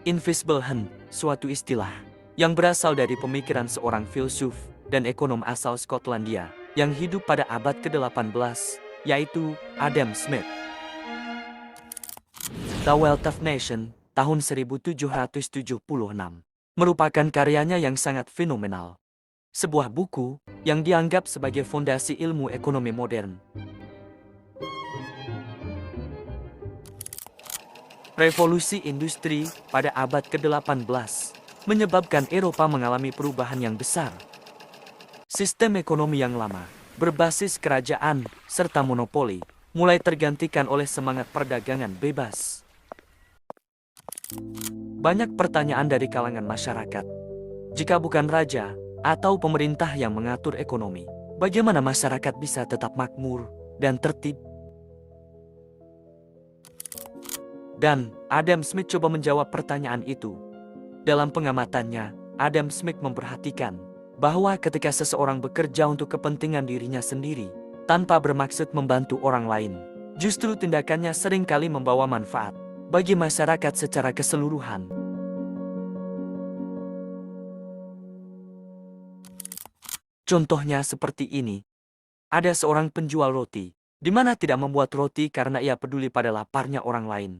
Invisible hand, suatu istilah yang berasal dari pemikiran seorang filsuf dan ekonom asal Skotlandia yang hidup pada abad ke-18, yaitu Adam Smith. The Wealth of Nations, tahun 1776, merupakan karyanya yang sangat fenomenal. Sebuah buku yang dianggap sebagai fondasi ilmu ekonomi modern. Revolusi industri pada abad ke-18 menyebabkan Eropa mengalami perubahan yang besar. Sistem ekonomi yang lama, berbasis kerajaan serta monopoli, mulai tergantikan oleh semangat perdagangan bebas. Banyak pertanyaan dari kalangan masyarakat. Jika bukan raja atau pemerintah yang mengatur ekonomi, bagaimana masyarakat bisa tetap makmur dan tertib? Dan Adam Smith coba menjawab pertanyaan itu. Dalam pengamatannya, Adam Smith memperhatikan bahwa ketika seseorang bekerja untuk kepentingan dirinya sendiri, tanpa bermaksud membantu orang lain, justru tindakannya seringkali membawa manfaat bagi masyarakat secara keseluruhan. Contohnya seperti ini. Ada seorang penjual roti, di mana tidak membuat roti karena ia peduli pada laparnya orang lain,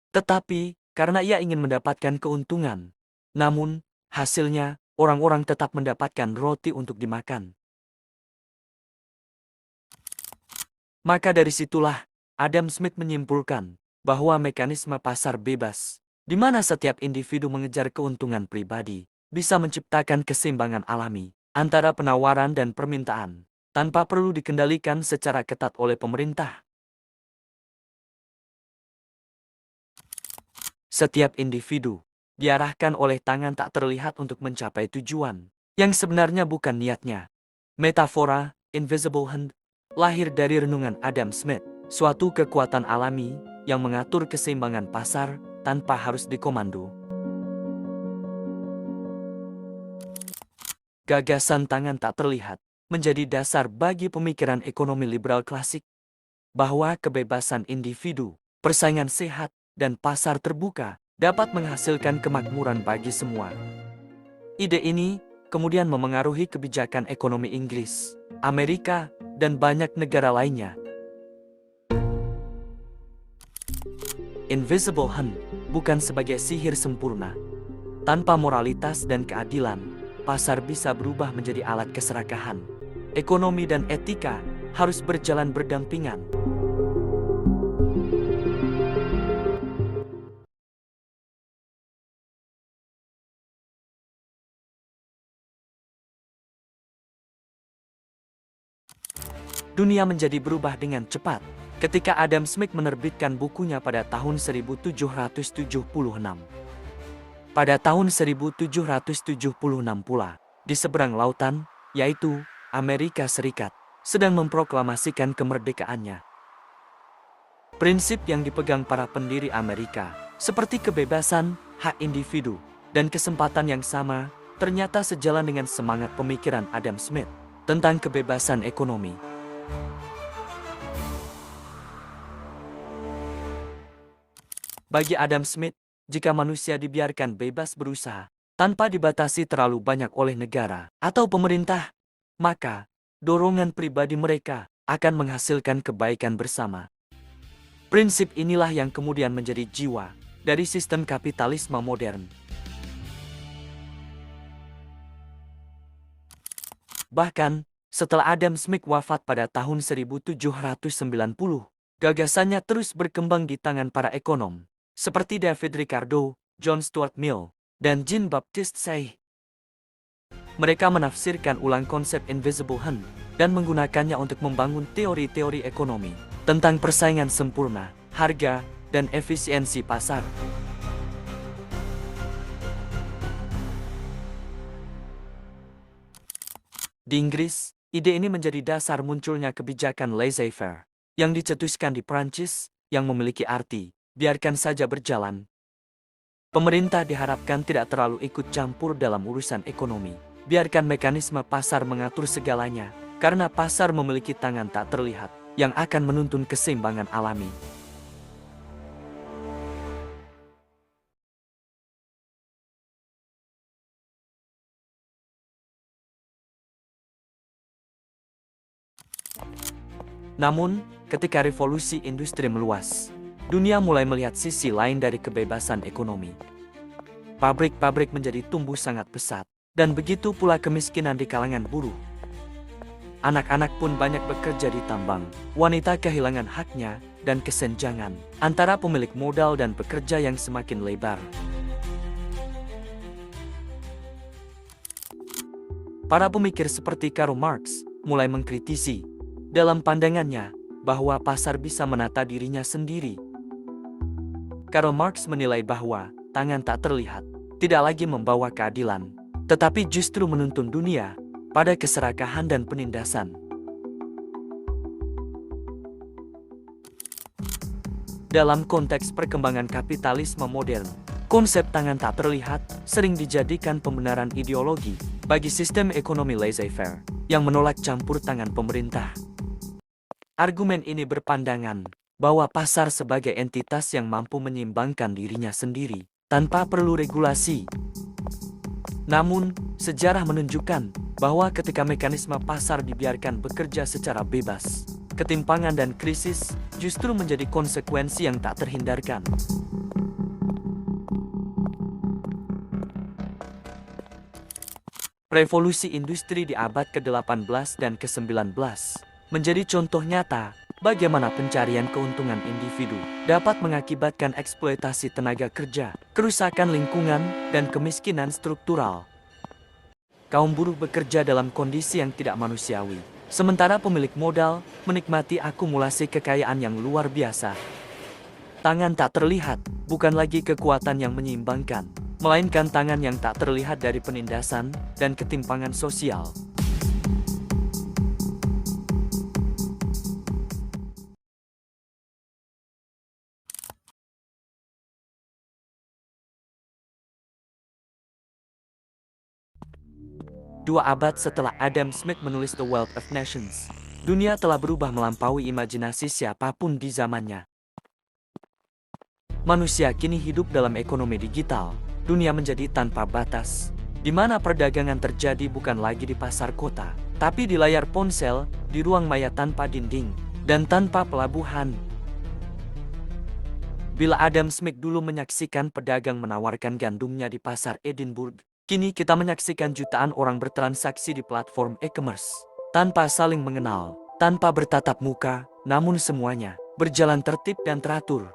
tetapi karena ia ingin mendapatkan keuntungan. Namun, hasilnya, orang-orang tetap mendapatkan roti untuk dimakan. Maka dari situlah, Adam Smith menyimpulkan bahwa mekanisme pasar bebas, di mana setiap individu mengejar keuntungan pribadi, bisa menciptakan keseimbangan alami antara penawaran dan permintaan, tanpa perlu dikendalikan secara ketat oleh pemerintah. Setiap individu diarahkan oleh tangan tak terlihat untuk mencapai tujuan yang sebenarnya bukan niatnya. Metafora invisible hand lahir dari renungan Adam Smith, suatu kekuatan alami yang mengatur keseimbangan pasar tanpa harus dikomando. Gagasan tangan tak terlihat menjadi dasar bagi pemikiran ekonomi liberal klasik, bahwa kebebasan individu, persaingan sehat, dan pasar terbuka dapat menghasilkan kemakmuran bagi semua. Ide ini kemudian memengaruhi kebijakan ekonomi Inggris, Amerika, dan banyak negara lainnya. Invisible hand bukan sebagai sihir sempurna. Tanpa moralitas dan keadilan, pasar bisa berubah menjadi alat keserakahan. Ekonomi dan etika harus berjalan berdampingan. Dunia menjadi berubah dengan cepat ketika Adam Smith menerbitkan bukunya pada tahun 1776. Pada tahun 1776 pula, di seberang lautan, yaitu Amerika Serikat, sedang memproklamasikan kemerdekaannya. Prinsip yang dipegang para pendiri Amerika, seperti kebebasan, hak individu, dan kesempatan yang sama, ternyata sejalan dengan semangat pemikiran Adam Smith tentang kebebasan ekonomi. Bagi Adam Smith, jika manusia dibiarkan bebas berusaha, tanpa dibatasi terlalu banyak oleh negara atau pemerintah, maka dorongan pribadi mereka akan menghasilkan kebaikan bersama. Prinsip inilah yang kemudian menjadi jiwa dari sistem kapitalisme modern. Bahkan, setelah Adam Smith wafat pada tahun 1790, gagasannya terus berkembang di tangan para ekonom, seperti David Ricardo, John Stuart Mill, dan Jean-Baptiste Say. Mereka menafsirkan ulang konsep invisible hand dan menggunakannya untuk membangun teori-teori ekonomi tentang persaingan sempurna, harga, dan efisiensi pasar. Di Inggris, ide ini menjadi dasar munculnya kebijakan laissez-faire yang dicetuskan di Prancis yang memiliki arti biarkan saja berjalan. Pemerintah diharapkan tidak terlalu ikut campur dalam urusan ekonomi. Biarkan mekanisme pasar mengatur segalanya, karena pasar memiliki tangan tak terlihat yang akan menuntun keseimbangan alami. Namun, ketika revolusi industri meluas, dunia mulai melihat sisi lain dari kebebasan ekonomi. Pabrik-pabrik menjadi tumbuh sangat pesat, dan begitu pula kemiskinan di kalangan buruh. Anak-anak pun banyak bekerja di tambang, wanita kehilangan haknya, dan kesenjangan antara pemilik modal dan pekerja yang semakin lebar. Para pemikir seperti Karl Marx mulai mengkritisi, dalam pandangannya, bahwa pasar bisa menata dirinya sendiri. Karl Marx menilai bahwa tangan tak terlihat tidak lagi membawa keadilan, tetapi justru menuntun dunia pada keserakahan dan penindasan. Dalam konteks perkembangan kapitalisme modern, konsep tangan tak terlihat sering dijadikan pembenaran ideologi bagi sistem ekonomi laissez-faire yang menolak campur tangan pemerintah. Argumen ini berpandangan bahwa pasar sebagai entitas yang mampu menyeimbangkan dirinya sendiri tanpa perlu regulasi. Namun, sejarah menunjukkan bahwa ketika mekanisme pasar dibiarkan bekerja secara bebas, ketimpangan dan krisis justru menjadi konsekuensi yang tak terhindarkan. Revolusi industri di abad ke-18 dan ke-19 menjadi contoh nyata bagaimana pencarian keuntungan individu dapat mengakibatkan eksploitasi tenaga kerja, kerusakan lingkungan, dan kemiskinan struktural. Kaum buruh bekerja dalam kondisi yang tidak manusiawi, sementara pemilik modal menikmati akumulasi kekayaan yang luar biasa. Tangan tak terlihat bukan lagi kekuatan yang menyeimbangkan, melainkan tangan yang tak terlihat dari penindasan dan ketimpangan sosial. Dua abad setelah Adam Smith menulis The Wealth of Nations, dunia telah berubah melampaui imajinasi siapapun di zamannya. Manusia kini hidup dalam ekonomi digital, dunia menjadi tanpa batas, di mana perdagangan terjadi bukan lagi di pasar kota, tapi di layar ponsel, di ruang maya tanpa dinding, dan tanpa pelabuhan. Bila Adam Smith dulu menyaksikan pedagang menawarkan gandumnya di pasar Edinburgh, kini kita menyaksikan jutaan orang bertransaksi di platform e-commerce, tanpa saling mengenal, tanpa bertatap muka, namun semuanya berjalan tertib dan teratur.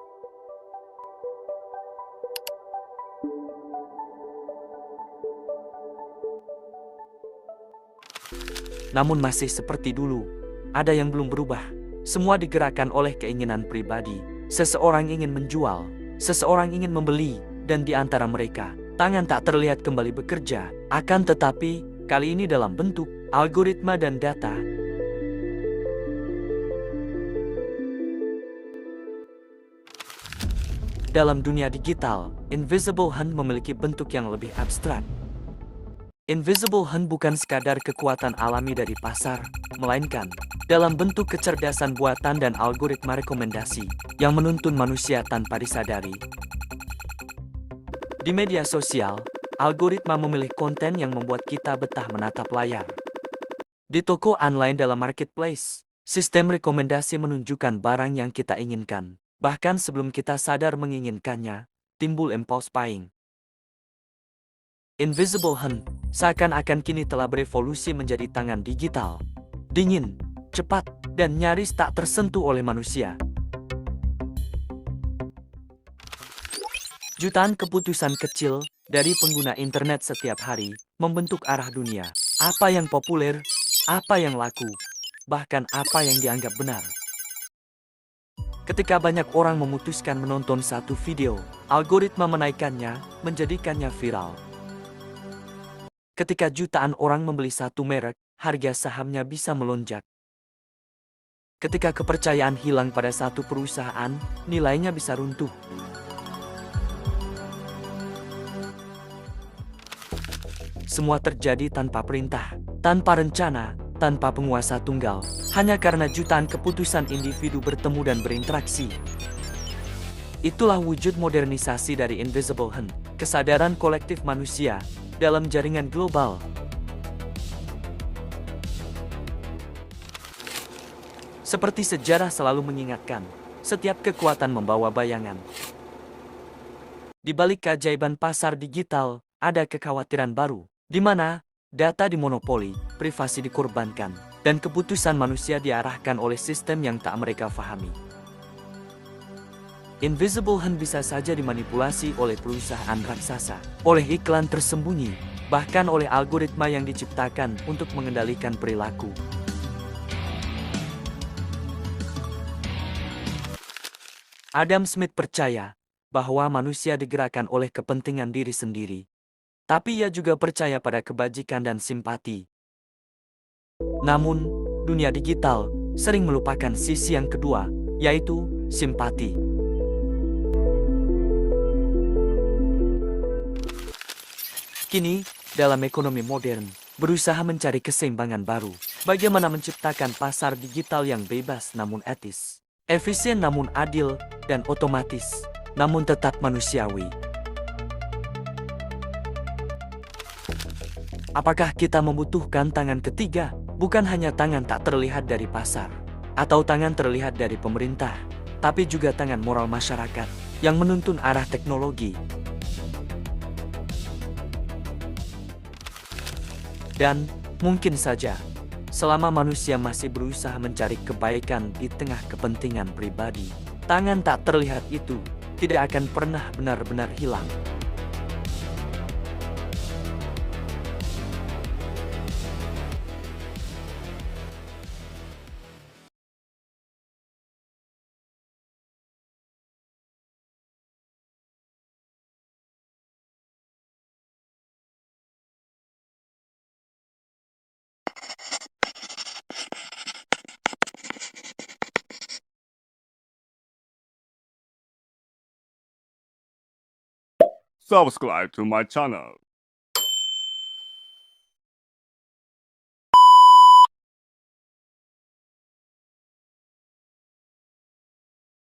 Namun masih seperti dulu, ada yang belum berubah. Semua digerakkan oleh keinginan pribadi. Seseorang ingin menjual, seseorang ingin membeli, dan di antara mereka, tangan tak terlihat kembali bekerja, akan tetapi, kali ini dalam bentuk algoritma dan data. Dalam dunia digital, invisible hand memiliki bentuk yang lebih abstrak. Invisible hand bukan sekadar kekuatan alami dari pasar, melainkan dalam bentuk kecerdasan buatan dan algoritma rekomendasi yang menuntun manusia tanpa disadari. Di media sosial, algoritma memilih konten yang membuat kita betah menatap layar. Di toko online dalam marketplace, sistem rekomendasi menunjukkan barang yang kita inginkan. Bahkan sebelum kita sadar menginginkannya, timbul impulse buying. Invisible hand seakan-akan kini telah berevolusi menjadi tangan digital. Dingin, cepat, dan nyaris tak tersentuh oleh manusia. Jutaan keputusan kecil dari pengguna internet setiap hari membentuk arah dunia. Apa yang populer, apa yang laku, bahkan apa yang dianggap benar. Ketika banyak orang memutuskan menonton satu video, algoritma menaikkannya, menjadikannya viral. Ketika jutaan orang membeli satu merek, harga sahamnya bisa melonjak. Ketika kepercayaan hilang pada satu perusahaan, nilainya bisa runtuh. Semua terjadi tanpa perintah, tanpa rencana, tanpa penguasa tunggal, hanya karena jutaan keputusan individu bertemu dan berinteraksi. Itulah wujud modernisasi dari invisible hand, kesadaran kolektif manusia dalam jaringan global. Seperti sejarah selalu mengingatkan, setiap kekuatan membawa bayangan. Di balik keajaiban pasar digital, ada kekhawatiran baru, di mana data dimonopoli, privasi dikorbankan, dan keputusan manusia diarahkan oleh sistem yang tak mereka pahami. Invisible Hand bisa saja dimanipulasi oleh perusahaan raksasa, oleh iklan tersembunyi, bahkan oleh algoritma yang diciptakan untuk mengendalikan perilaku. Adam Smith percaya bahwa manusia digerakkan oleh kepentingan diri sendiri, tapi ia juga percaya pada kebajikan dan simpati. Namun, dunia digital sering melupakan sisi yang kedua, yaitu simpati. Kini, dalam ekonomi modern, berusaha mencari keseimbangan baru. Bagaimana menciptakan pasar digital yang bebas namun etis, efisien namun adil, dan otomatis, namun tetap manusiawi. Apakah kita membutuhkan tangan ketiga? Bukan hanya tangan tak terlihat dari pasar, atau tangan terlihat dari pemerintah, tapi juga tangan moral masyarakat yang menuntun arah teknologi. Dan, mungkin saja, selama manusia masih berusaha mencari kebaikan di tengah kepentingan pribadi, tangan tak terlihat itu tidak akan pernah benar-benar hilang. Subscribe to my channel.